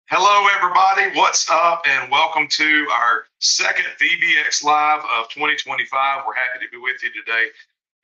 Hello, everybody. What's up? And welcome to our second VBX Live of 2025. We're happy to be with you today.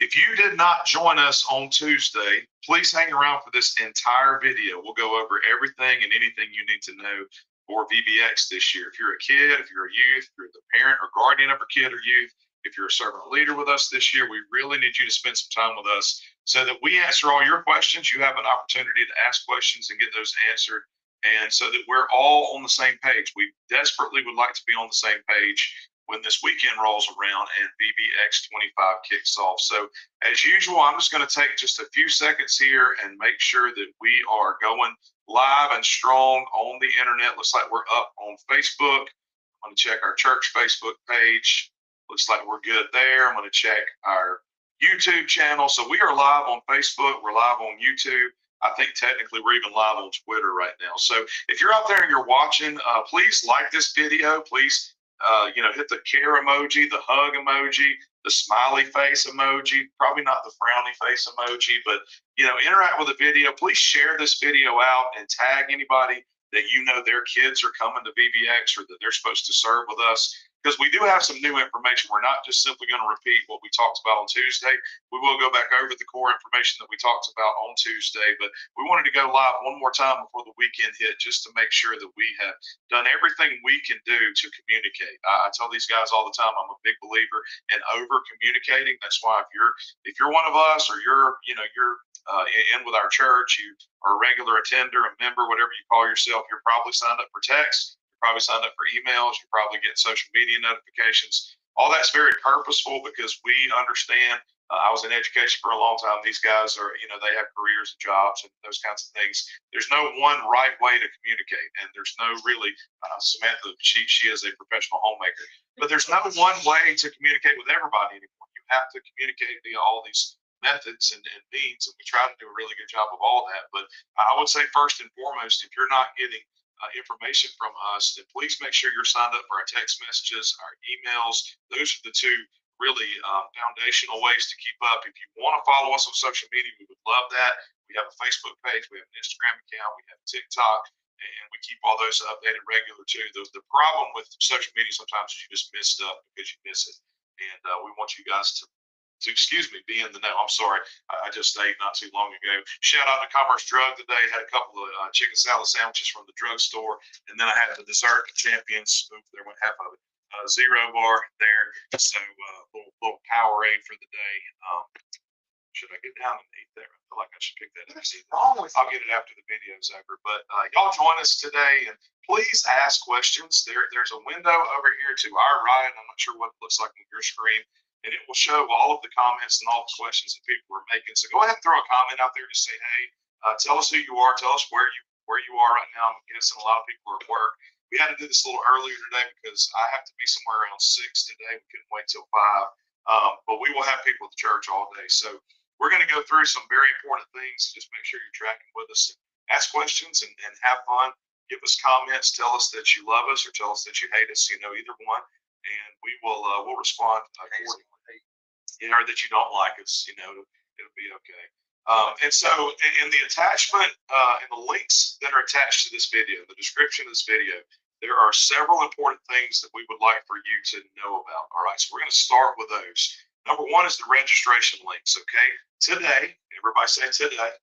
If you did not join us on Tuesday, please hang around for this entire video. We'll go over everything and anything you need to know for VBX this year. If you're a kid, if you're a youth, if you're the parent or guardian of a kid or youth, if you're a servant leader with us this year, we really need you to spend some time with us so that we answer all your questions. You have an opportunity to ask questions and get those answered, and so that we're all on the same page. We desperately would like to be on the same page when this weekend rolls around and VBX 25 kicks off. So, as usual, I'm just going to take just a few seconds here and make sure that we are going live and strong on the internet. Looks like we're up on Facebook. I'm going to check our church Facebook page. Looks like we're good there. I'm going to check our YouTube channel. So we are live on Facebook. We're live on YouTube. I think technically we're even live on Twitter right now. So if you're out there and you're watching, please like this video. Please, hit the care emoji, the hug emoji, the smiley face emoji, probably not the frowny face emoji, but, interact with the video. Please share this video out and tag anybody that you know their kids are coming to VBX or that they're supposed to serve with us. Because we do have some new information. We're not just simply going to repeat what we talked about on Tuesday. We will go back over the core information that we talked about on Tuesday, but we wanted to go live one more time before the weekend hit, just to make sure that we have done everything we can do to communicate. I tell these guys all the time, I'm a big believer in over communicating. That's why if you're one of us, or you're in with our church, you are a regular attender, a member, whatever you call yourself, you're probably signed up for text. Probably signed up for emails. You probably get social media notifications. All that's very purposeful because we understand. I was in education for a long time. These guys are, they have careers and jobs and those kinds of things. There's no one right way to communicate, and there's no really Samantha. She is a professional homemaker, but there's no one way to communicate with everybody anymore. You have to communicate via all these methods and means, and we try to do a really good job of all that. But I would say first and foremost, if you're not getting information from us, then please make sure you're signed up for our text messages, our emails. Those are the two really foundational ways to keep up. If you want to follow us on social media, we would love that. We have a Facebook page, we have an Instagram account, we have TikTok, and we keep all those updated regular too. The problem with social media sometimes is you just miss stuff because you miss it. And we want you guys to be in the know. I'm sorry. I just ate not too long ago. Shout out to Commerce Drug today. Had a couple of chicken salad sandwiches from the drugstore, and then I had the dessert Champions. There went half of it. Zero bar there. So little Powerade for the day. Should I get down and eat there? I feel like I should pick that up. I'll get it after the video's over. But y'all join us today, and please ask questions. There's a window over here to our right. I'm not sure what it looks like on your screen, and it will show all of the comments and all the questions that people are making. So go ahead and throw a comment out there. Just say, hey, tell us who you are. Tell us where you are right now. I'm guessing a lot of people are at work. We had to do this a little earlier today because I have to be somewhere around 6 today. We couldn't wait till 5. But we will have people at the church all day. So we're going to go through some very important things. Just make sure you're tracking with us. Ask questions and have fun. Give us comments. Tell us that you love us or tell us that you hate us. Either one. And we'll respond accordingly. Or that you don't like us, it'll be okay. And so in the attachment, in the links that are attached to this video, the description of this video, there are several important things that we would like for you to know about. All right, so we're going to start with those. Number one is the registration links, okay? Today, everybody say today.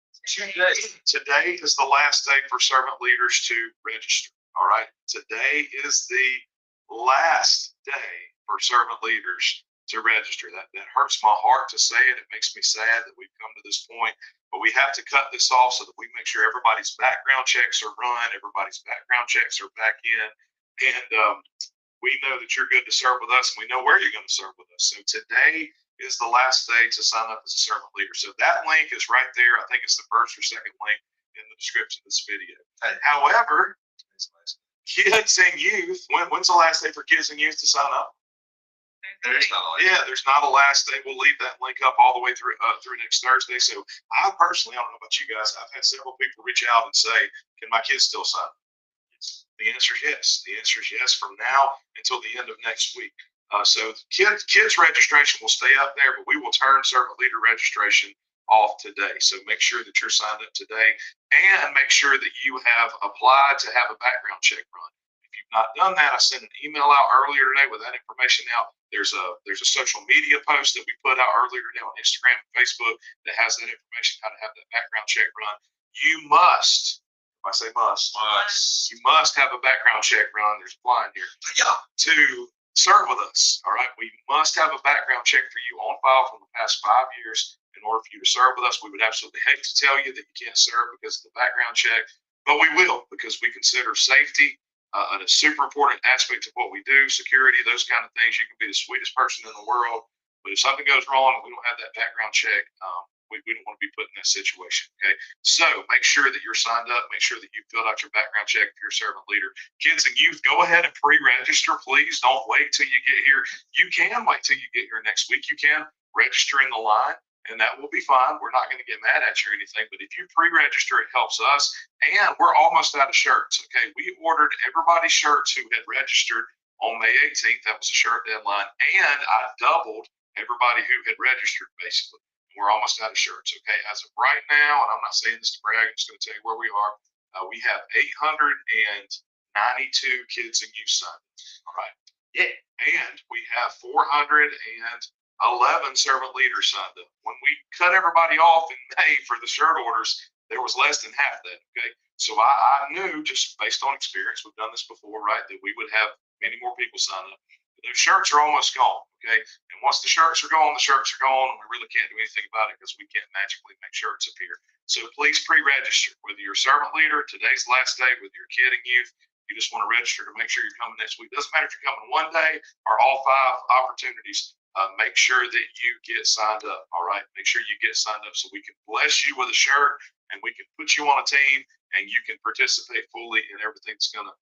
Today is the last day for servant leaders to register, all right? Today is the last day for servant leaders to register. That hurts my heart to say it. It makes me sad that we've come to this point, but we have to cut this off so that we make sure everybody's background checks are run, everybody's background checks are back in, and we know that you're good to serve with us, and we know where you're going to serve with us. So today is the last day to sign up as a servant leader. So that link is right there. I think it's the first or second link in the description of this video. However, kids and youth, when's the last day for kids and youth to sign up? There's not a last day. We'll leave that link up all the way through next Thursday. So I personally, I don't know about you guys, I've had several people reach out and say, can my kids still sign up? The answer is yes. The answer is yes from now until the end of next week. So kids registration will stay up there, but we will turn servant leader registration off today. So make sure that you're signed up today, and make sure that you have applied to have a background check run. If you've not done that, I sent an email out earlier today with that information out. There's a social media post that we put out earlier today on Instagram and Facebook that has that information, how to have that background check run. You must, if I say must, you must have a background check run. There's a line here. Yeah. To serve with us. All right. We must have a background check for you on file from the past 5 years in order for you to serve with us. We would absolutely hate to tell you that you can't serve because of the background check, but we will, because we consider safety a super important aspect of what we do, security, those kind of things. You can be the sweetest person in the world, but if something goes wrong and we don't have that background check, we don't want to be put in that situation. Okay. So make sure that you're signed up. Make sure that you filled out your background check if you're a servant leader. Kids and youth, go ahead and pre-register, please. Don't wait till you get here. You can wait till you get here next week. You can register in the line, and that will be fine. We're not going to get mad at you or anything, but if you pre-register, it helps us. And we're almost out of shirts. Okay. We ordered everybody's shirts who had registered on May 18th. That was a shirt deadline. And I doubled everybody who had registered, basically. We're almost out of shirts. Okay. As of right now, and I'm not saying this to brag, I'm just going to tell you where we are. We have 892 kids and youth signed. All right. Yeah. And we have 411 servant leaders signed up. When we cut everybody off in May for the shirt orders, there was less than half that. Okay. So I knew, just based on experience, we've done this before, right, that we would have many more people sign up. But those shirts are almost gone. Okay. And once the shirts are gone, the shirts are gone. And we really can't do anything about it because we can't magically make shirts appear. So please pre-register. Whether you're a servant leader, today's last day, with your kid and youth, you just want to register to make sure you're coming next week. Doesn't matter if you're coming one day or all 5 opportunities. Make sure that you get signed up. All right. Make sure you get signed up so we can bless you with a shirt and we can put you on a team and you can participate fully in everything that's gonna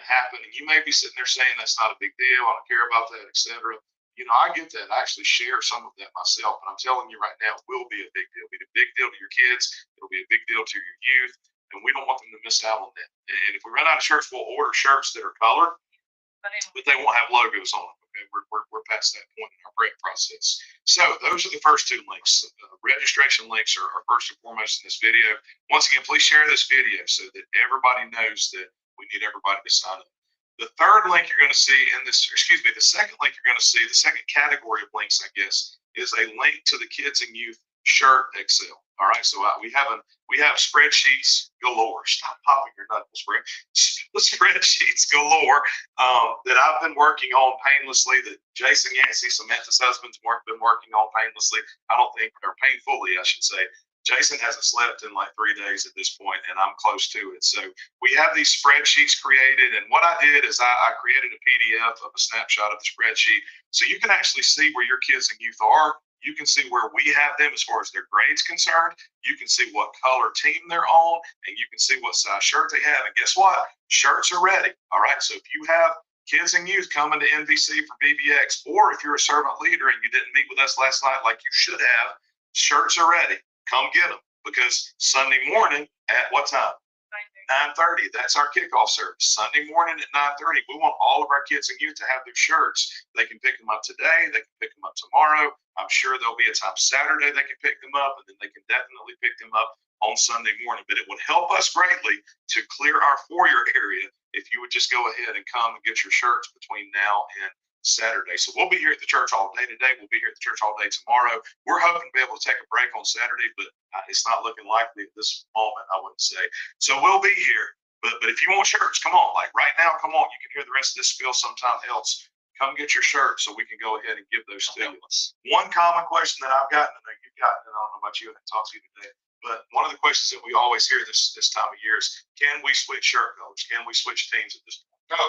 happen. And you may be sitting there saying that's not a big deal. I don't care about that, etc. You know, I get that. I actually share some of that myself, but I'm telling you right now, it will be a big deal. It'll be a big deal to your kids. It'll be a big deal to your youth, and we don't want them to miss out on that. And if we run out of shirts, we'll order shirts that are colored, but they won't have logos on them. Okay, we're past that point in our prep process. So those are the first 2 links. Registration links are first and foremost in this video. Once again, please share this video so that everybody knows that we need everybody to sign up. The third link you're going to see in this, the second link you're going to see, the second category of links, I guess, is a link to the kids and youth shirt Excel. All right, so we have spreadsheets galore. Stop popping your knuckles, Brett. Spreadsheets galore that I've been working on painlessly. That Jason Yancey, Samantha's husband's been working on painlessly. Or painfully, I should say. Jason hasn't slept in like 3 days at this point, and I'm close to it. So we have these spreadsheets created, and what I did is I created a PDF of a snapshot of the spreadsheet, so you can actually see where your kids and youth are. You can see where we have them as far as their grades concerned. You can see what color team they're on, and you can see what size shirt they have. And guess what? Shirts are ready. All right. So if you have kids and youth coming to NVC for VBX, or if you're a servant leader and you didn't meet with us last night like you should have, shirts are ready. Come get them, because Sunday morning at what time? 9:30. That's our kickoff service. Sunday morning at 9:30. We want all of our kids and youth to have their shirts. They can pick them up today. They can pick them up tomorrow. I'm sure there'll be a time Saturday they can pick them up, and then they can definitely pick them up on Sunday morning. But it would help us greatly to clear our foyer area if you would just go ahead and come and get your shirts between now and Saturday. So we'll be here at the church all day today. We'll be here at the church all day tomorrow. We're hoping to be able to take a break on Saturday, but it's not looking likely at this moment, I wouldn't say. So we'll be here. But if you want shirts, come on. Like right now, come on. You can hear the rest of this spiel sometime else. Come get your shirts so we can go ahead and give those to you. One common question that I've gotten, and you've gotten, and I don't know about you, I haven't talked to you today, but one of the questions that we always hear this time of year is, can we switch shirt colors? Can we switch teams at this point? No.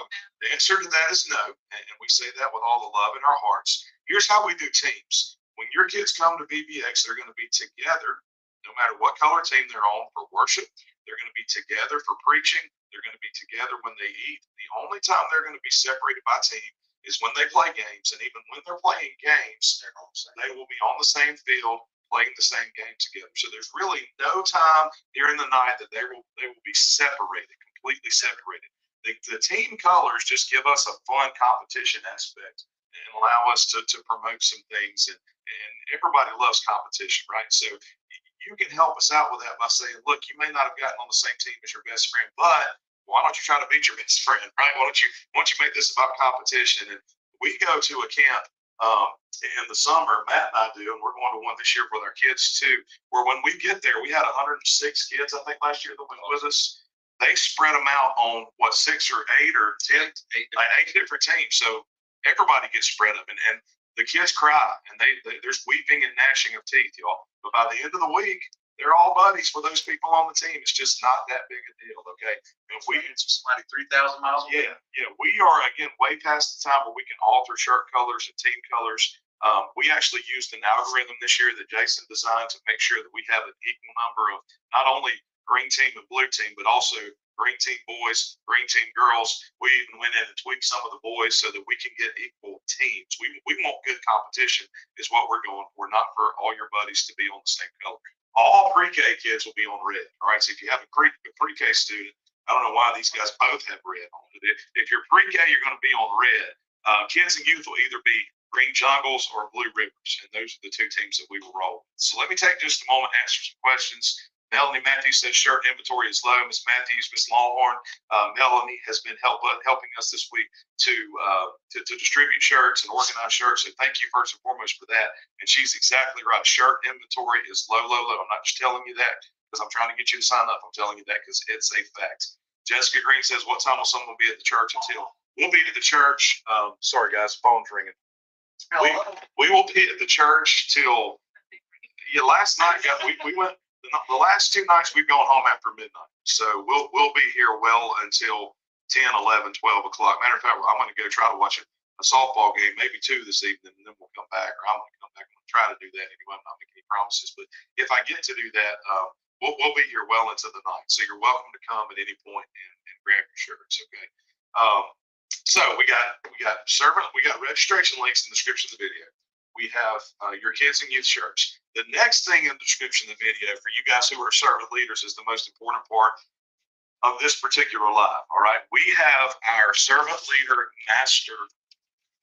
The answer to that is no, and we say that with all the love in our hearts. Here's how we do teams. When your kids come to VBX, they're going to be together, no matter what color team they're on, for worship. They're going to be together for preaching. They're going to be together when they eat. The only time they're going to be separated by team is when they play games, and even when they're playing games, they will be on the same field playing the same game together. So there's really no time during the night that they will be separated, completely separated. The team colors just give us a fun competition aspect and allow us to promote some things, and everybody loves competition, right? So you can help us out with that by saying, look, you may not have gotten on the same team as your best friend, but why don't you try to beat your best friend, right? Why don't you make this about competition? And we go to a camp in the summer, Matt and I do, and we're going to one this year with our kids too, where when we get there, we had 106 kids, I think, last year that went with us. They spread them out on 6 or 8 or 10, eight different teams. So everybody gets spread up, and the kids cry, and there's weeping and gnashing of teeth, y'all. But by the end of the week, they're all buddies with those people on the team. It's just not that big a deal, okay? And we it's somebody 3,000 miles away. Yeah, we are again way past the time where we can alter shirt colors and team colors. We actually used an algorithm this year that Jason designed to make sure that we have an equal number of not only green team and blue team, but also green team boys, green team girls. We even went in and tweaked some of the boys so that we can get equal teams. We want good competition is what we're going for, not for all your buddies to be on the same color. All pre-K kids will be on red. All right, so if you have a pre-K student, I don't know why these guys both have red on it. If you're pre-K, you're going to be on red. Kids and youth will either be green jungles or blue rivers, and those are the two teams that we will roll. So let me take just a moment to answer some questions. Melanie Matthews says shirt inventory is low. Miss Matthews, Miss Longhorn, Melanie has been helping us this week to distribute shirts and organize shirts. So thank you first and foremost for that. And she's exactly right. Shirt inventory is low. I'm not just telling you that because I'm trying to get you to sign up. I'm telling you that because it's a fact. Jessica Green says, what time will someone be at the church until? We'll be at the church. Sorry, guys, phone's ringing. We will be at the church till last night. We went. The last 2 nights we've gone home after midnight. So we'll be here well until 10, 11, 12 o'clock. Matter of fact, I'm going to go try to watch a softball game, maybe 2 this evening, and then we'll come back. Or I'm going to come back and try to do that anyway. I'm not making any promises. But if I get to do that, we'll be here well into the night. So you're welcome to come at any point and grab your shirts, okay? So we got registration links in the description of the video. We have your kids and youth shirts. The next thing in the description of the video for you guys who are servant leaders is the most important part of this particular live. All right. We have our servant leader master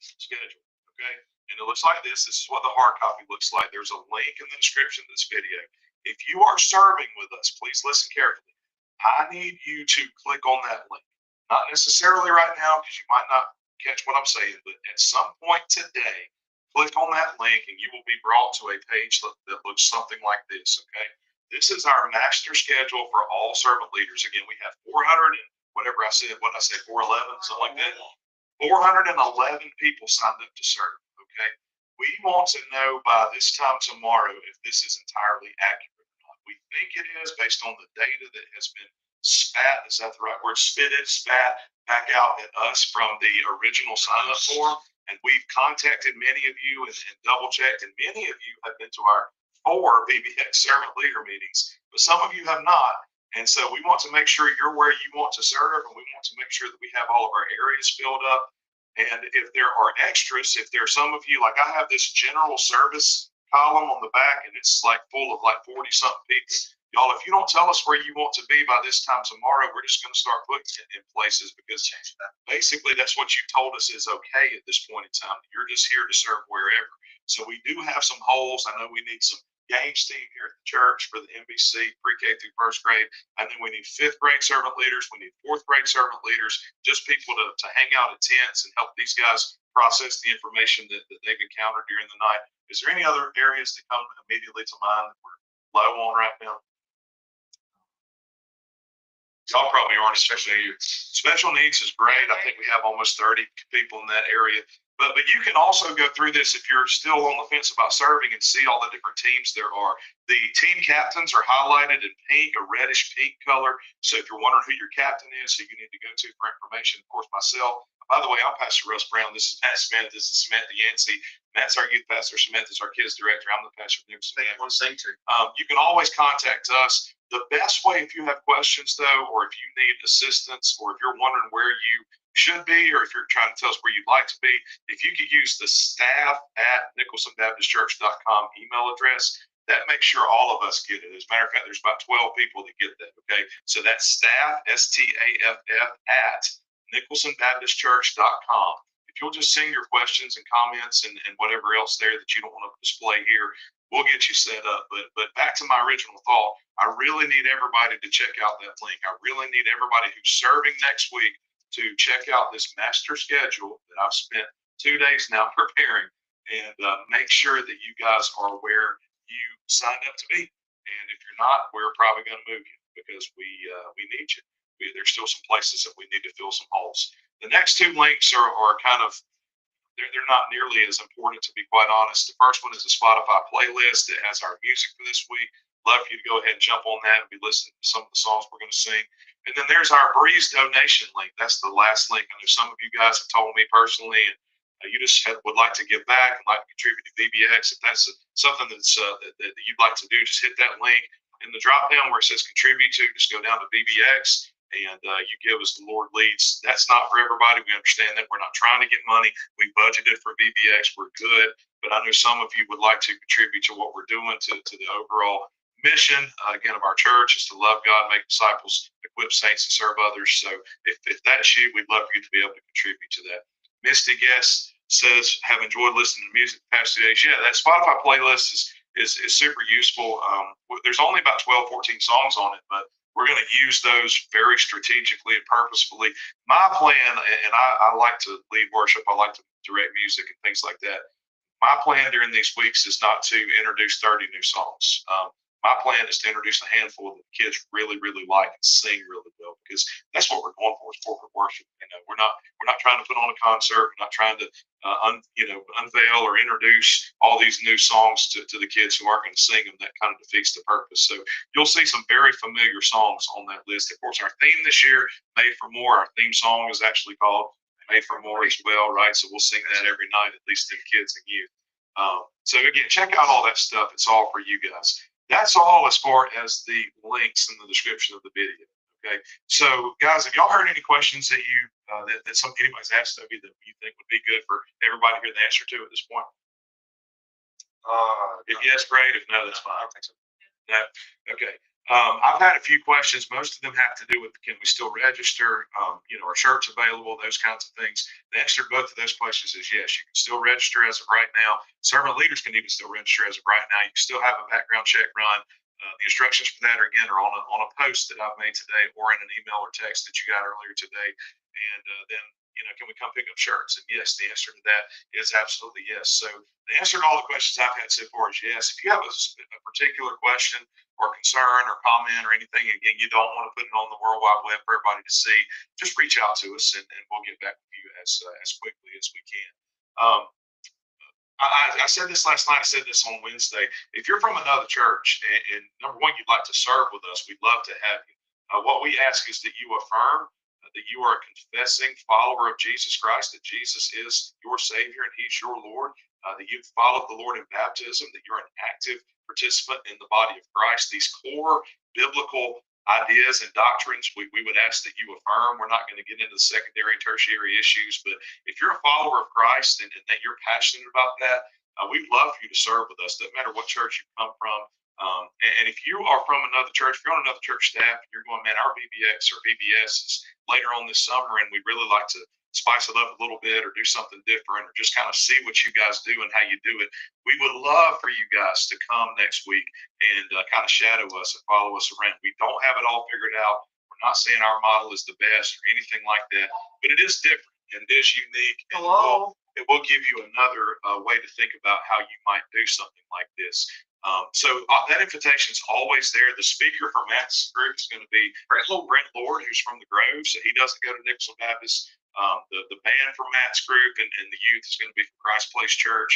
schedule. Okay. And it looks like this. This is what the hard copy looks like. There's a link in the description of this video. If you are serving with us, please listen carefully. I need you to click on that link. Not necessarily right now because you might not catch what I'm saying, but at some point today, click on that link and you will be brought to a page that looks something like this, okay? This is our master schedule for all servant leaders. Again, we have 400 and whatever I said, 411, something like that. 411 people signed up to serve, okay? We want to know by this time tomorrow if this is entirely accurate or not. We think it is based on the data that has been spat, is that the right word? Spat back out at us from the original sign-up form. And we've contacted many of you and double-checked, and many of you have been to our 4 VBX servant leader meetings, but some of you have not. And so we want to make sure you're where you want to serve, and we want to make sure that we have all of our areas filled up. And if there are extras, if there are some of you, like I have this general service column on the back, and it's like full of like 40-something people. Y'all, if you don't tell us where you want to be by this time tomorrow, we're just going to start putting it in places because basically that's what you told us is okay at this point in time. You're just here to serve wherever. So we do have some holes. I know we need some games team here at the church for the MBC, pre-K through first grade. And then we need 5th grade servant leaders. We need 4th grade servant leaders, just people to hang out at tents and help these guys process the information that they've encountered during the night. Is there any other areas that come immediately to mind that we're low on right now? Y'all probably aren't, especially you. Special needs is great. I think we have almost 30 people in that area. But you can also go through this if you're still on the fence about serving and see all the different teams there are. The team captains are highlighted in pink, a reddish pink color. So if you're wondering who your captain is, who you need to go to for information, of course, myself. By the way, I'm Pastor Russ Brown. This is Matt Smith. This is Samantha Yancey. Matt's our youth pastor. Samantha's our kids director. I'm the pastor of Newsom. You can always contact us. The best way, if you have questions, though, or if you need assistance, or if you're wondering where you should be, or if you're trying to tell us where you'd like to be, if you could use the staff@nicholsonbaptistchurch.com email address, that makes sure all of us get it. As a matter of fact, there's about 12 people that get that, okay? So that's staff, STAFF, @nicholsonbaptistchurch.com. If you'll just send your questions and comments and whatever else there that you don't want to display here, we'll get you set up. But back to my original thought, I really need everybody to check out that link. I really need everybody who's serving next week to check out this master schedule that I've spent 2 days now preparing, and make sure that you guys are where you signed up to be. And if you're not, we're probably going to move you because we need you. There's still some places that we need to fill some holes. The next two links are kind of, they're not nearly as important, to be quite honest. The first one is a Spotify playlist that has our music for this week. Love for you to go ahead and jump on that and be listening to some of the songs we're going to sing. And then there's our Breeze donation link. That's the last link. I know some of you guys have told me personally, and you just would like to give back and like to contribute to VBX. If that's something that you'd like to do, just hit that link in the drop down where it says contribute to. Just go down to VBX and you give as the Lord leads. That's not for everybody. We understand that. We're not trying to get money. We budgeted for VBX. We're good. But I know some of you would like to contribute to what we're doing to the overall mission, again, of our church is to love God, make disciples, equip saints to serve others. So if that's you, we'd love for you to be able to contribute to that. Misty Guest says, have enjoyed listening to music the past 2 days. Yeah, that Spotify playlist is super useful. There's only about 12, 14 songs on it, but we're going to use those very strategically and purposefully. My plan, and I like to lead worship, I like to direct music and things like that. My plan during these weeks is not to introduce 30 new songs. My plan is to introduce a handful that the kids really, really like and sing really well, because that's what we're going for, is corporate worship. We're not trying to put on a concert. We're not trying to unveil or introduce all these new songs to the kids who aren't going to sing them. That kind of defeats the purpose. So you'll see some very familiar songs on that list. Of course, our theme this year, Made for More. Our theme song is actually called Made for More as well, right? So we'll sing that every night, at least to the kids and youth. So again, check out all that stuff. It's all for you guys. That's all as far as the links in the description of the video. Okay. So guys, have y'all heard any questions that you that anybody's asked of you that you think would be good for everybody to hear the answer to at this point? If yes, great. If no, that's fine. I don't think so. No. Okay. I've had a few questions. Most of them have to do with, can we still register? Are shirts available? Those kinds of things. The answer to both of those questions is yes. You can still register as of right now. Servant leaders can even still register as of right now. You can still have a background check run. The instructions for that are on a post that I've made today, or in an email or text that you got earlier today. And then can we come pick up shirts? And yes, the answer to that is absolutely yes. So the answer to all the questions I've had so far is yes. If you have a particular question or concern or comment or anything, again, you don't want to put it on the World Wide Web for everybody to see, just reach out to us and we'll get back with you as quickly as we can. I said this last night. I said this on Wednesday. If you're from another church and number one, you'd like to serve with us, we'd love to have you. What we ask is that you affirm that you are a confessing follower of Jesus Christ, that Jesus is your Savior and He's your Lord, that you've followed the Lord in baptism, that you're an active participant in the body of Christ. These core biblical ideas and doctrines, we would ask that you affirm. We're not going to get into the secondary and tertiary issues, but if you're a follower of Christ and that you're passionate about that, we'd love for you to serve with us. Doesn't matter what church you come from. And if you are from another church, if you're on another church staff, and you're going, man, our VBX or VBS is later on this summer, and we'd really like to spice it up a little bit or do something different or just kind of see what you guys do and how you do it. We would love for you guys to come next week and kind of shadow us and follow us around. We don't have it all figured out. We're not saying our model is the best or anything like that, but it is different and it is unique. And it will give you another way to think about how you might do something like this. So that invitation is always there. The speaker for Matt's group is going to be Brent Lord, who's from the Grove, so he doesn't go to Nicholson Baptist. The band for Matt's group and the youth is going to be from Christ Place Church.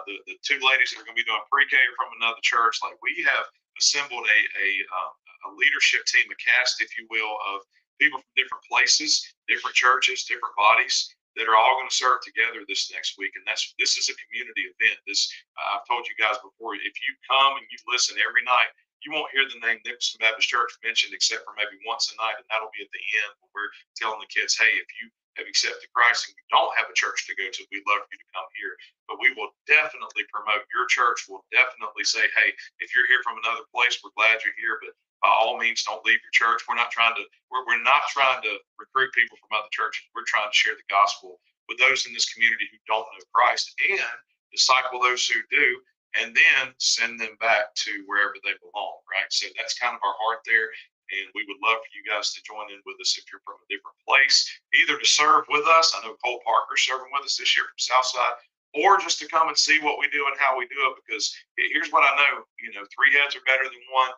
The two ladies that are going to be doing pre-K are from another church. Like, we have assembled a leadership team, a cast, if you will, of people from different places, different churches, different bodies that are all going to serve together this next week. And this is a community event. I've told you guys before, if you come and you listen every night, you won't hear the name Nicholson Baptist Church mentioned except for maybe once a night, and that'll be at the end when we're telling the kids, hey, if you have accepted Christ and you don't have a church to go to, we'd love for you to come here. But we will definitely promote your church. We'll definitely say, hey, if you're here from another place, we're glad you're here, but by all means, don't leave your church. We're not trying to recruit people from other churches. We're trying to share the gospel with those in this community who don't know Christ and disciple those who do, and then send them back to wherever they belong, right? So that's kind of our heart there. And we would love for you guys to join in with us if you're from a different place, either to serve with us. I know Cole Parker's serving with us this year from Southside, or just to come and see what we do and how we do it. Because here's what I know, 3 heads are better than one.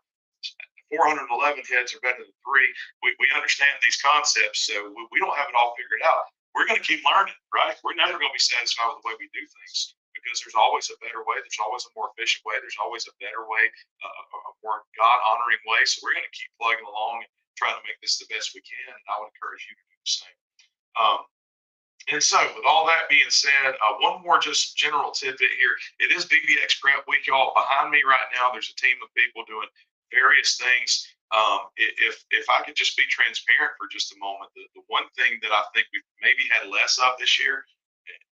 411 heads are better than three. We understand these concepts, so we don't have it all figured out. We're going to keep learning, right? We're never going to be satisfied with the way we do things, because there's always a better way. There's always a more efficient way. There's always a better way, a more God-honoring way. So we're going to keep plugging along and trying to make this the best we can. And I would encourage you to do the same. And so, with all that being said, one more just general tidbit here. It is VBX Prep Week, y'all. Behind me right now, there's a team of people doing various things. If I could just be transparent for just a moment, the one thing that I think we've maybe had less of this year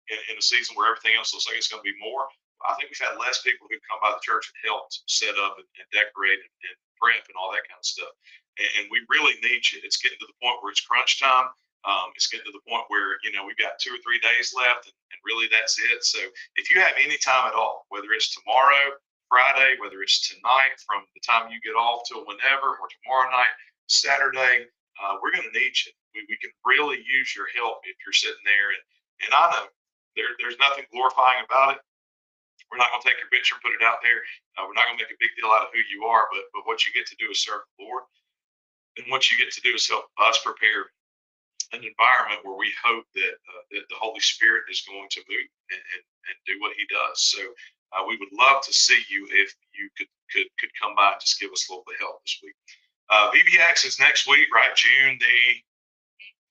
in a season where everything else looks like it's going to be more, I think we've had less people who come by the church and helped set up and decorate and prep and all that kind of stuff. And we really need you. It's getting to the point where it's crunch time. It's getting to the point where, we've got 2 or 3 days left, and really that's it. So if you have any time at all, whether it's tomorrow, Friday, whether it's tonight from the time you get off till whenever, or tomorrow night, Saturday, we're going to need you. We can really use your help if you're sitting there. And I know there's nothing glorifying about it. We're not going to take your picture and put it out there. We're not going to make a big deal out of who you are, but what you get to do is serve the Lord. And what you get to do is help us prepare an environment where we hope that the Holy Spirit is going to move and do what He does. So we would love to see you if you could come by and just give us a little bit of help this week. VBX is next week, right? June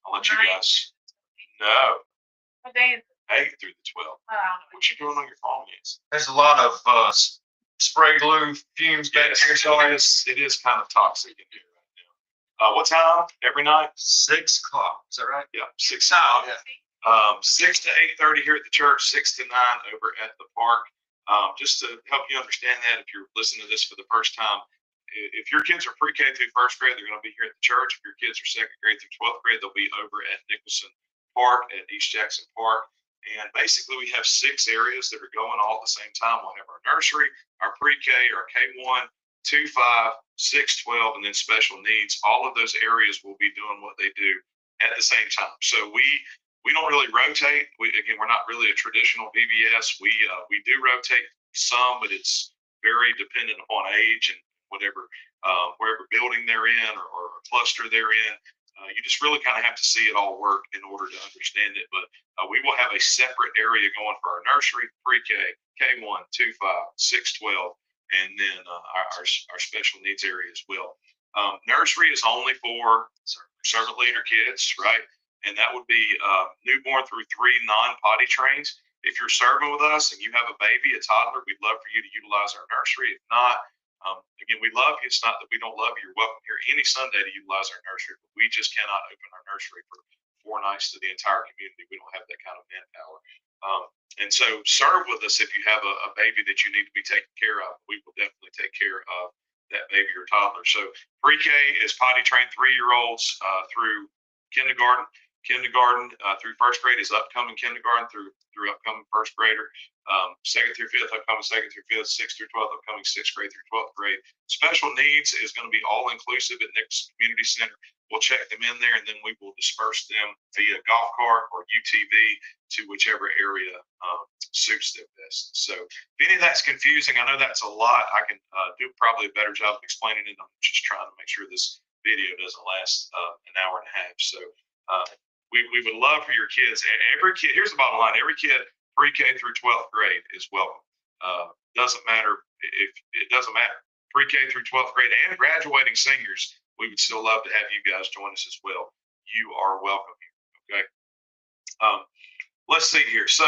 I'll let you guys know. What day is it? 8 through the 12th. What you doing on your phone is? There's a lot of spray glue fumes back here. So it is kind of toxic in here right now. What time? Every night? 6 o'clock. Is that right? Yeah, 6 o'clock. Yeah. 6 to 8:30 here at the church, 6 to 9 over at the park. Just to help you understand that, if you're listening to this for the first time, if your kids are pre-K through first grade, they're going to be here at the church. If your kids are second grade through 12th grade, they'll be over at Nicholson Park, at East Jackson Park. And basically, we have 6 areas that are going all at the same time. We'll have our nursery, our pre-K, our K1, 2, 5, 6, 12, and then special needs. All of those areas will be doing what they do at the same time. So we don't really rotate. We're not really a traditional VBS. We do rotate some, but it's very dependent upon age and whatever wherever building they're in or cluster they're in. You just really kind of have to see it all work in order to understand it. But we will have a separate area going for our nursery, pre-K, K1, 2, 5, 6, 12, and then our special needs area as well. Nursery is only for servant leader kids, right? And that would be newborn through 3 non-potty trains. If you're serving with us and you have a baby, a toddler, we'd love for you to utilize our nursery. If not, we love you. It's not that we don't love you. You're welcome here any Sunday to utilize our nursery, but we just cannot open our nursery for 4 nights to the entire community. We don't have that kind of manpower. And so serve with us if you have a baby that you need to be taken care of. We will definitely take care of that baby or toddler. So pre-K is potty trained 3-year-olds through kindergarten. Kindergarten through first grade is upcoming kindergarten through upcoming first grader. 2nd through 5th, upcoming 2nd through 5th, 6th through 12th, upcoming 6th grade through 12th grade. Special needs is going to be all inclusive at Nicholson Community Center. We'll check them in there, and then we will disperse them via golf cart or UTV to whichever area suits them best. So if any of that's confusing, I know that's a lot. I can do probably a better job of explaining it. I'm just trying to make sure this video doesn't last an hour and a half. So we would love for your kids. Every kid, here's the bottom line: every kid pre-K through 12th grade is welcome. Doesn't matter if it doesn't matter. Pre-K through 12th grade and graduating seniors, we would still love to have you guys join us as well. You are welcome here. Okay. Let's see here. So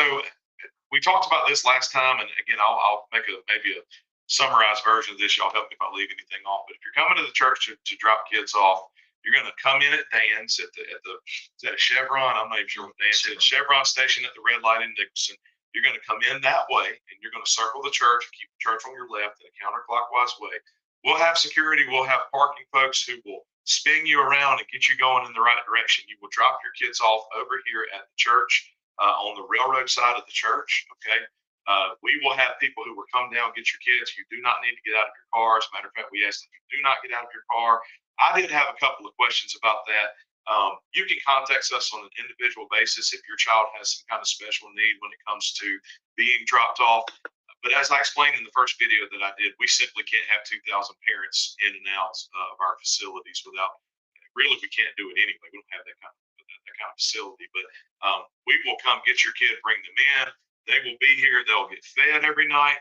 we talked about this last time, and again, I'll make maybe a summarized version of this. Y'all help me if I leave anything off. But if you're coming to the church to drop kids off, you're going to come in at Dan's at the Chevron. I'm not even sure what Dan said. Chevron station at the red light in Nicholson. You're going to come in that way, and you're going to circle the church, keep the church on your left in a counterclockwise way. We'll have security. We'll have parking folks who will spin you around and get you going in the right direction. You will drop your kids off over here at the church on the railroad side of the church. Okay. We will have people who will come down, get your kids. You do not need to get out of your car. As a matter of fact, we ask that you do not get out of your car. I did have a couple of questions about that. You can contact us on an individual basis if your child has some kind of special need when it comes to being dropped off. But as I explained in the first video that I did, we simply can't have 2,000 parents in and out of our facilities without, really, we can't do it anyway. We don't have that kind of facility, but we will come get your kid, bring them in. They will be here. They'll get fed every night.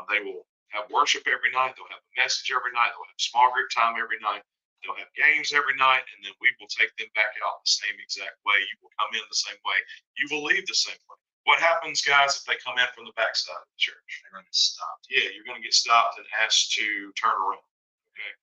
They will have worship every night. They'll have a message every night. They'll have small group time every night. They'll have games every night, and then we will take them back out the same exact way. You will come in the same way. You will leave the same way. What happens, guys, if they come in from the backside of the church? They're going to get stopped. Yeah, you're going to get stopped and asked to turn around. Okay.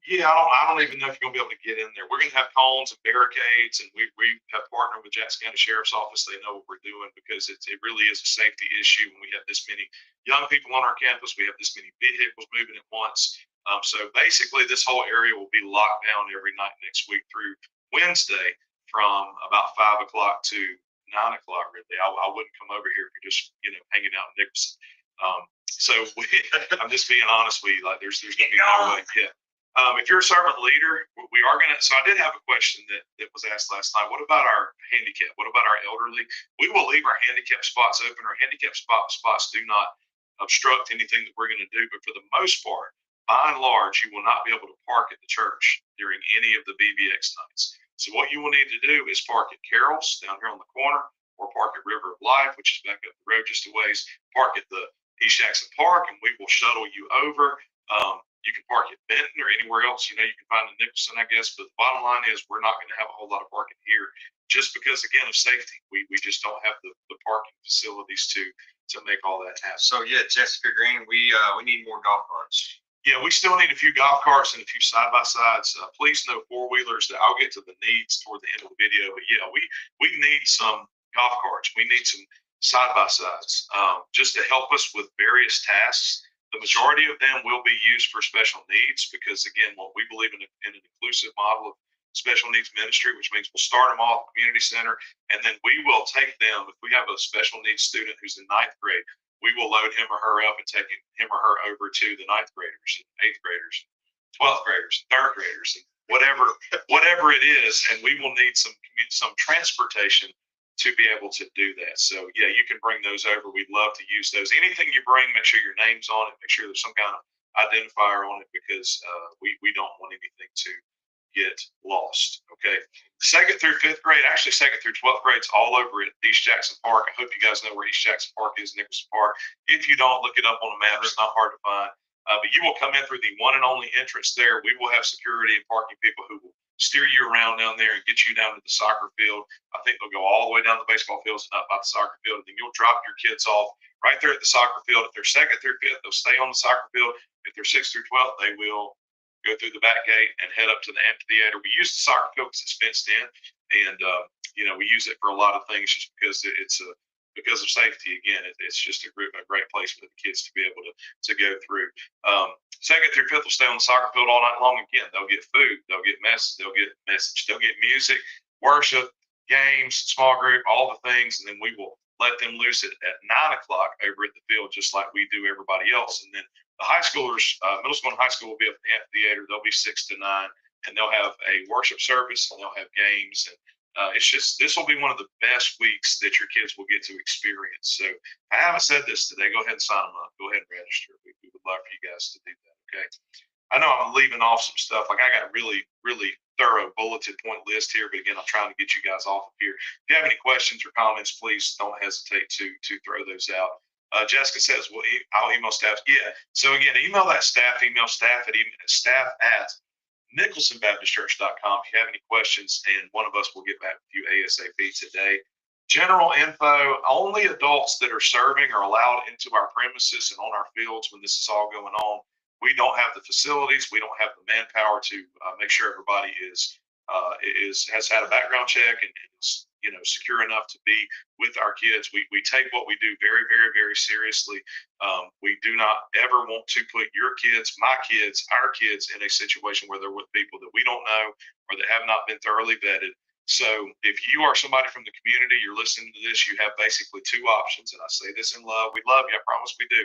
Yeah, I don't even know if you're gonna be able to get in there. We're gonna have cones and barricades, and we have partnered with Jackson County Sheriff's Office. They know what we're doing because it really is a safety issue when we have this many young people on our campus. We have this many vehicles moving at once. So basically, this whole area will be locked down every night next week through Wednesday from about 5 o'clock to 9 o'clock. Really, I wouldn't come over here if you're just hanging out in Nicholson. I'm just being honest with you. Like, there's gonna be no way. Yeah. If you're a servant leader, we are going to. So I did have a question that was asked last night. What about our handicap? What about our elderly? We will leave our handicap spots open. Our handicap spots do not obstruct anything that we're going to do. But for the most part, by and large, you will not be able to park at the church during any of the VBX nights. So what you will need to do is park at Carroll's down here on the corner, or park at River of Life, which is back up the road just a ways. Park at the East Jackson Park, and we will shuttle you over. You can park at Benton or anywhere else, you can find in Nicholson, I guess. But the bottom line is we're not going to have a whole lot of parking here just because, again, of safety. We just don't have the parking facilities to make all that happen. So, yeah, Jessica Green, we need more golf carts. Yeah, we still need a few golf carts and a few side-by-sides. Please, no four-wheelers. I'll get to the needs toward the end of the video. But, yeah, we need some golf carts. We need some side-by-sides just to help us with various tasks. The majority of them will be used for special needs because, again, what we believe in an inclusive model of special needs ministry, which means we'll start them off at the community center, and then we will take them. If we have a special needs student who's in ninth grade, we will load him or her up and take him or her over to the ninth graders, and eighth graders, 12th graders, third graders, and whatever it is, and we will need some transportation to be able to do that. So yeah, you can bring those over. We'd love to use those. Anything you bring, make sure your name's on it. Make sure there's some kind of identifier on it because we don't want anything to get lost. Okay. Second through fifth grade, actually second through 12th grade's all over at East Jackson Park. I hope you guys know where East Jackson Park is, Nicholson Park. If you don't, look it up on the map. It's not hard to find. But you will come in through the one and only entrance there. We will have security and parking people who will steer you around down there and get you down to the soccer field. I think they'll go all the way down the baseball fields and up by the soccer field. And then you'll drop your kids off right there at the soccer field. If they're second through fifth, they'll stay on the soccer field. If they're sixth through 12th, they will go through the back gate and head up to the amphitheater. We use the soccer field because it's fenced in, and we use it for a lot of things just because because of safety. Again, it's just a great place for the kids to be able to go through. Second through fifth will stay on the soccer field all night long. Again, they'll get food, they'll get message, they'll get music, worship, games, small group, all the things, and then we will let them loose at 9 o'clock over at the field, just like we do everybody else. And then the high schoolers, middle school and high school, will be at the amphitheater. They'll be 6 to 9, and they'll have a worship service, and they'll have games. And this will be one of the best weeks that your kids will get to experience. So I haven't said this today. Go ahead and sign them up. Go ahead and register. We would love for you guys to do that. Okay. I know I'm leaving off some stuff. Like, I got a really, really thorough bulleted point list here, but again, I'm trying to get you guys off of here. If you have any questions or comments, please don't hesitate to throw those out. Jessica says, well, I'll email staff. Yeah. So again, email that staff, staff at nicholsonbaptistchurch.com if you have any questions, and one of us will get back with you ASAP today. General info, only adults that are serving are allowed into our premises and on our fields when this is all going on. We don't have the facilities. We don't have the manpower to make sure everybody has had a background check and is secure enough to be with our kids. We take what we do very, very, very seriously. We do not ever want to put your kids, my kids, our kids in a situation where they're with people that we don't know or that have not been thoroughly vetted. So if you are somebody from the community, you're listening to this, you have basically two options. And I say this in love. We love you. I promise we do.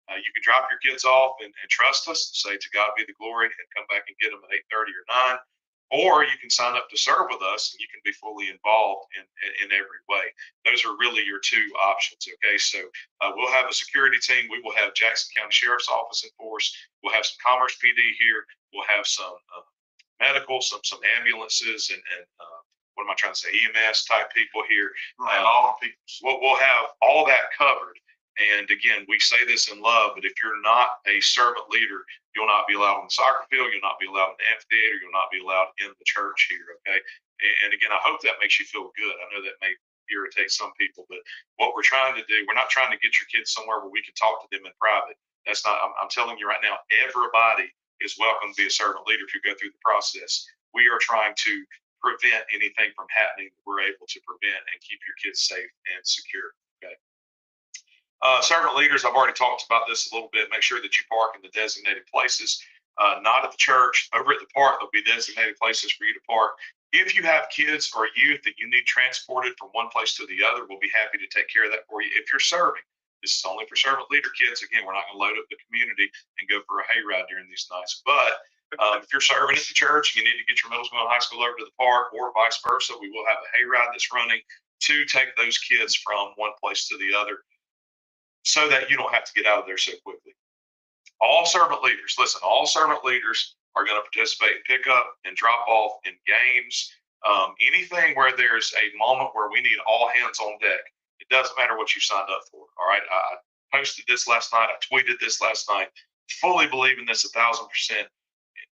You can drop your kids off and trust us, say to God be the glory, and come back and get them at 8:30 or 9. Or you can sign up to serve with us and you can be fully involved in every way. Those are really your two options. Okay. So we'll have a security team. We will have Jackson County Sheriff's Office in force. We'll have some Commerce PD here. We'll have some medical, some ambulances, and what am I trying to say? EMS type people here. Right, all the people. We'll have all that covered. And again, we say this in love, but if you're not a servant leader, you'll not be allowed on the soccer field. You'll not be allowed in the amphitheater. You'll not be allowed in the church here. Okay. And again, I hope that makes you feel good. I know that may irritate some people, but what we're trying to do, we're not trying to get your kids somewhere where we can talk to them in private. That's not, I'm telling you right now, everybody is welcome to be a servant leader if you go through the process. We are trying to prevent anything from happening that we're able to prevent and keep your kids safe and secure. Okay. Servant leaders, I've already talked about this a little bit. Make sure that you park in the designated places, not at the church. Over at the park, there'll be designated places for you to park. If you have kids or youth that you need transported from one place to the other, we'll be happy to take care of that for you. If you're serving, this is only for servant leader kids. Again, we're not going to load up the community and go for a hayride during these nights. But if you're serving at the church, you need to get your middle school and high school over to the park, or vice versa. We will have a hayride that's running to take those kids from one place to the other, so that you don't have to get out of there so quickly. All servant leaders, listen, all servant leaders are going to participate in pickup and drop off in games. Anything where there's a moment where we need all hands on deck. It doesn't matter what you signed up for. All right. I posted this last night. I tweeted this last night. Fully believe in this 1,000%,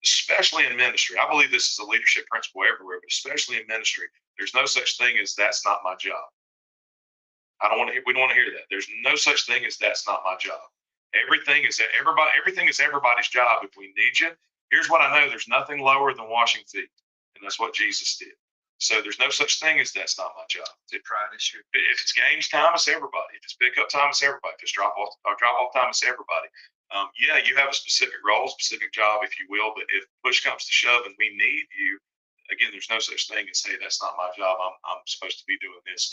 especially in ministry. I believe this is a leadership principle everywhere, but especially in ministry. There's no such thing as that's not my job. I don't want to hear, we don't want to hear that. There's no such thing as that's not my job. Everything is everybody's job if we need you. Here's what I know. There's nothing lower than washing feet. And that's what Jesus did. So there's no such thing as that's not my job. If it's games time, it's everybody. If it's pickup time, it's everybody. If it's drop off time, it's everybody. Yeah, you have a specific role, specific job, if you will. But if push comes to shove and we need you, again, there's no such thing as, hey, that's not my job. I'm supposed to be doing this.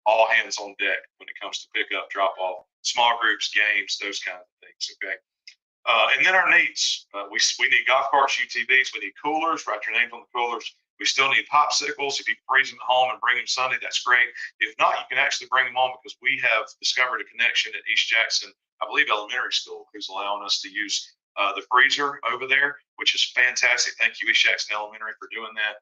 All hands on deck when it comes to pickup, drop off, small groups, games, those kinds of things. Okay. And then our needs. We need golf carts, UTVs. We need coolers. Write your names on the coolers. We still need popsicles. If you can freeze them at home and bring them Sunday, that's great. If not, you can actually bring them home, because we have discovered a connection at East Jackson, I believe elementary school, who's allowing us to use the freezer over there, which is fantastic. Thank you, East Jackson Elementary, for doing that.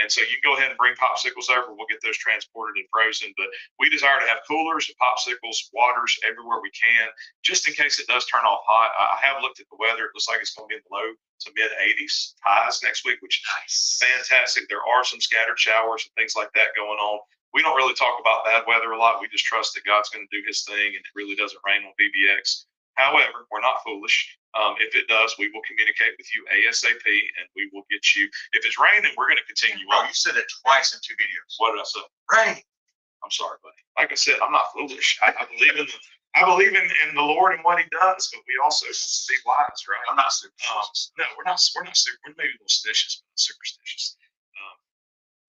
And so you go ahead and bring popsicles over. We'll get those transported and frozen. But we desire to have coolers and popsicles, waters everywhere we can, just in case it does turn off hot. I have looked at the weather. It looks like it's going to be in the low to mid 80s highs next week, which is nice. Fantastic. There are some scattered showers and things like that going on. We don't really talk about bad weather a lot. We just trust that God's going to do his thing, and it really doesn't rain on VBX. However, we're not foolish. If it does, we will communicate with you ASAP, and we will get you. If it's raining, we're going to continue on. You said it twice in 2 videos. What did I say? Rain. I'm sorry, buddy. Like I said, I'm not foolish. I believe in the Lord and what he does, but we also have to be wise, right? I'm not superstitious. No, we're not super. We're maybe a little superstitious, but not superstitious.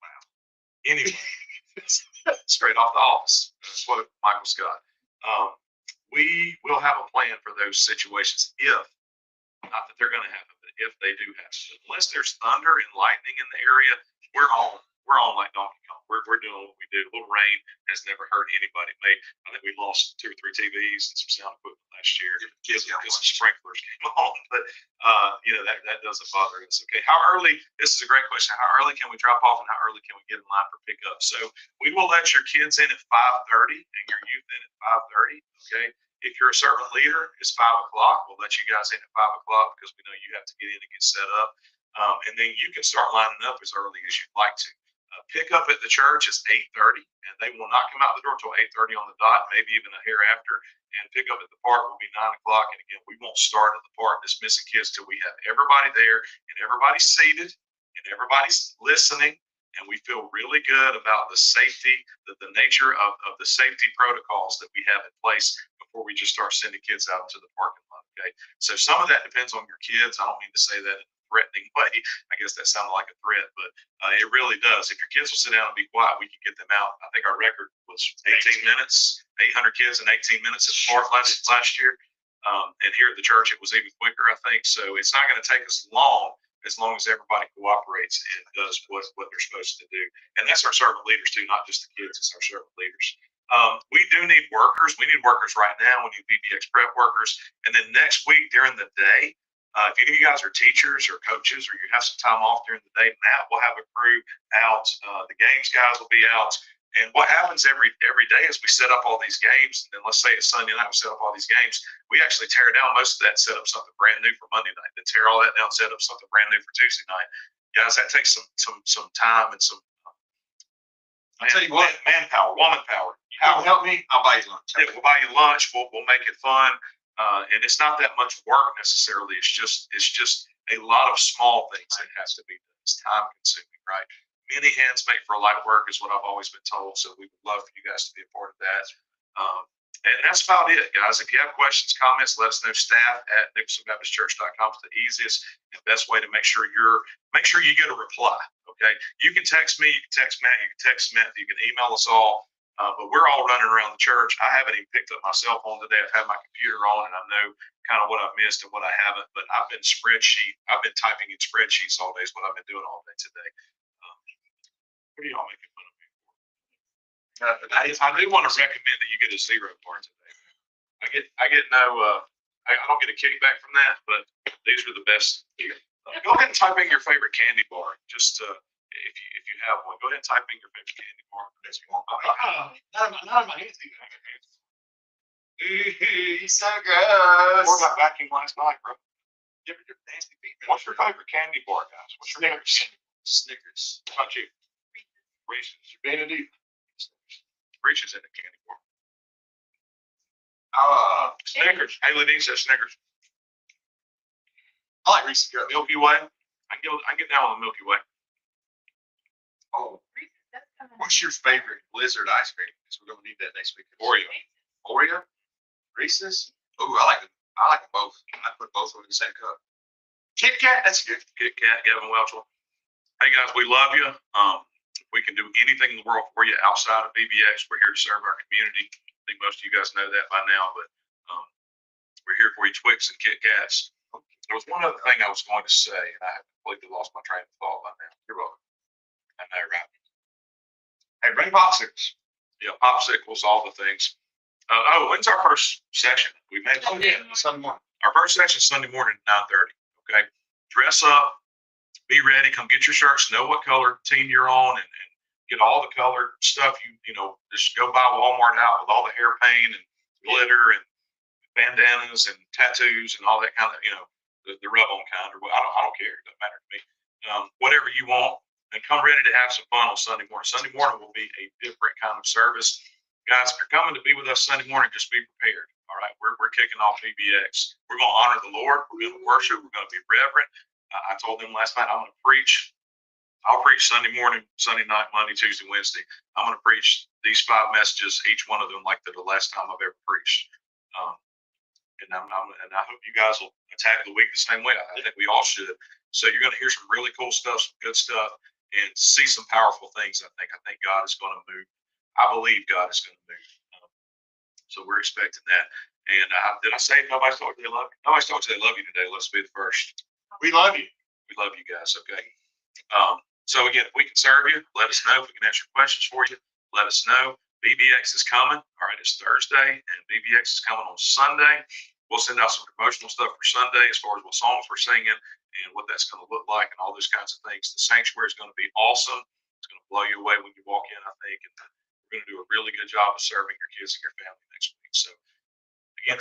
Wow. Anyway, straight off the office. That's what Michael Scott. We will have a plan for those situations if, not that they're going to happen, but if they do happen. Unless there's thunder and lightning in the area, we're on like Donkey Kong. We're doing what we do. A little rain has never hurt anybody. I think we lost 2 or 3 TVs and some sound equipment last year because the sprinklers came on. But that doesn't bother us. Okay, how early? This is a great question. How early can we drop off, and how early can we get in line for pickup? So we will let your kids in at 5:30 and your youth in at 5:30. Okay. If you're a servant leader, it's 5 o'clock. We'll let you guys in at 5 o'clock because we know you have to get in and get set up. And then you can start lining up as early as you'd like to. Pick up at the church is 8:30, and they will not come out the door till 8:30 on the dot, maybe even a hair after. And pick up at the park will be 9 o'clock. And again, we won't start at the park dismissing kids till we have everybody there and everybody's seated and everybody's listening. And we feel really good about the safety, the nature of the safety protocols that we have in place before we just start sending kids out into the parking lot. Okay. So some of that depends on your kids. I don't mean to say that in a threatening way. I guess that sounded like a threat, but it really does. If your kids will sit down and be quiet, we can get them out. I think our record was 18 minutes, 800 kids in 18 minutes at the park last year. And here at the church, it was even quicker, I think. So it's not going to take us long as everybody cooperates and does what they're supposed to do. And that's our servant leaders too, not just the kids, it's our servant leaders. We do need workers. We need workers right now. We need VBX prep workers. And then next week during the day, if any of you guys are teachers or coaches or you have some time off during the day, Matt will have a crew out. The games guys will be out. And what happens every day is we set up all these games. And then let's say it's Sunday night, we set up all these games. We actually tear down most of that, set up something brand new for Monday night. Then tear all that down, set up something brand new for Tuesday night. Guys, that takes some time and some I'll tell you what, manpower, woman power. you can help me, I'll buy you lunch. Yeah, we'll buy you lunch. We'll make it fun. And it's not that much work necessarily. It's just a lot of small things that has to be done. It's time consuming, right? Many hands make for light work is what I've always been told. So we would love for you guys to be a part of that. And that's about it, guys. If you have questions, comments, let us know. Staff at nicholsonbaptistchurch.com is the easiest and best way to make sure you get a reply. Okay. You can text me, you can text Matt, you can text Smith, you can email us all. But we're all running around the church. I haven't even picked up my cell phone today. I've had my computer on and I know kind of what I've missed and what I haven't, but I've been typing in spreadsheets all day is what I've been doing all day today. What are y'all making fun of me for? I do want to recommend that you get a 0 bar today. I get no, I don't get a kickback from that, but these are the best here. Go ahead and type in your favorite candy bar. Just if you have one, go ahead and type in your favorite candy bar. That's one. Not of my hands. He's so gross. Or that vacuum last night, bro. Give it your nasty feet. What's your favorite candy bar, guys? What's your favorite candy? Snickers. How about you? Reese's. Vanity. Reese's in the candy bar. Snickers. Haley Dean says Snickers. I like Reese's Cups. Milky Way. I get down on the Milky Way. Oh, what's your favorite Blizzard ice cream? Because we're gonna need that next week. Oreo. Oreo. Reese's. Oh, I like them both. I put both of them in the same cup. Kit Kat. That's good. Kit Kat. Gavin Welchel. Hey guys, we love you. If we can do anything in the world for you outside of VBX, we're here to serve our community. I think most of you guys know that by now, but we're here for you, Twix and Kit Kats. There was one other thing I was going to say, and I have completely lost my train of thought by now. You're welcome. I know, right? Hey, bring popsicles. Yeah, popsicles, all the things. When's our first session? We made Sunday morning. our first session Sunday morning at 9:30. Okay, dress up, be ready, come get your shirts, know what color team you're on, and get all the colored stuff. You know, just go buy Walmart out with all the hair paint and glitter and bandanas and tattoos and all that kind of, the rub-on kind, or I don't care. It doesn't matter to me. Whatever you want, and come ready to have some fun on Sunday morning. Sunday morning will be a different kind of service. Guys, if you're coming to be with us Sunday morning, just be prepared. All right, we're kicking off VBX. We're going to honor the Lord. We're going to worship. We're going to be reverent. I told them last night I'm going to preach. I'll preach Sunday morning, Sunday night, Monday, Tuesday, Wednesday. I'm going to preach these 5 messages, each one of them like they're the last time I've ever preached. And I hope you guys will attack the week the same way. I think we all should. So you're going to hear some really cool stuff, some good stuff, and see some powerful things. I think God is going to move. I believe God is going to move. So we're expecting that. And did I say nobody's told you they love you? Nobody's told you they love you today. Let's be the first. We love you. We love you guys. Okay. So again, if we can serve you, let us know. If we can answer questions for you, let us know. VBX is coming. All right, it's Thursday, and VBX is coming on Sunday. We'll send out some promotional stuff for Sunday as far as what songs we're singing and what that's going to look like and all those kinds of things. The sanctuary is going to be awesome. It's going to blow you away when you walk in, I think. And we're going to do a really good job of serving your kids and your family next week. So again,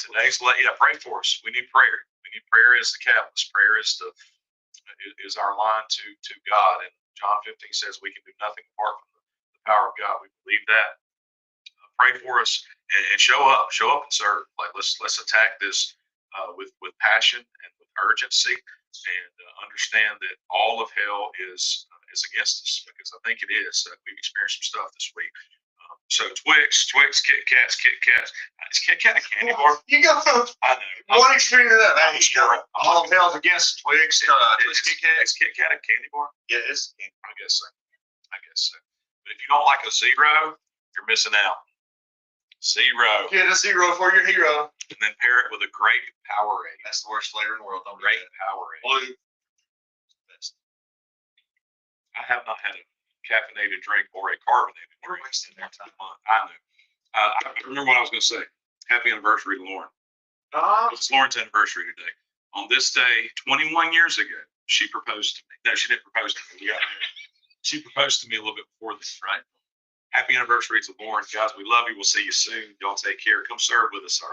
pray for us. We need prayer. We need prayer as the catalyst. Prayer is our line to God. And John 15 says we can do nothing apart from the power of God. We believe that. Pray for us and show up and serve. Like let's attack this with passion and with urgency, and understand that all of hell is against us, because I think it is. We've experienced some stuff this week. So Twix, Kit Kats. Is Kit Kat a candy bar? You go from I know. one extreme to the other. All hell's against Twix. Is Kit Kat. Is Kit Kat a candy bar? Yeah, it's. I guess so. But if you don't like a zero, you're missing out. Zero. Get a zero for your hero. And then pair it with a grape Powerade. That's the worst flavor in the world. Don't Grape Powerade. Blue. I have not had a caffeinated drink or a carbonated We're drink wasting in our time. a month. I know. I remember what I was going to say. Happy anniversary to Lauren. It's Lauren's anniversary today. On this day, 21 years ago, she proposed to me. No, she didn't propose to me. We got married. She proposed to me a little bit before this, right? Happy anniversary to Lauren. Guys, we love you. We'll see you soon. Y'all take care. Come serve with us. All right.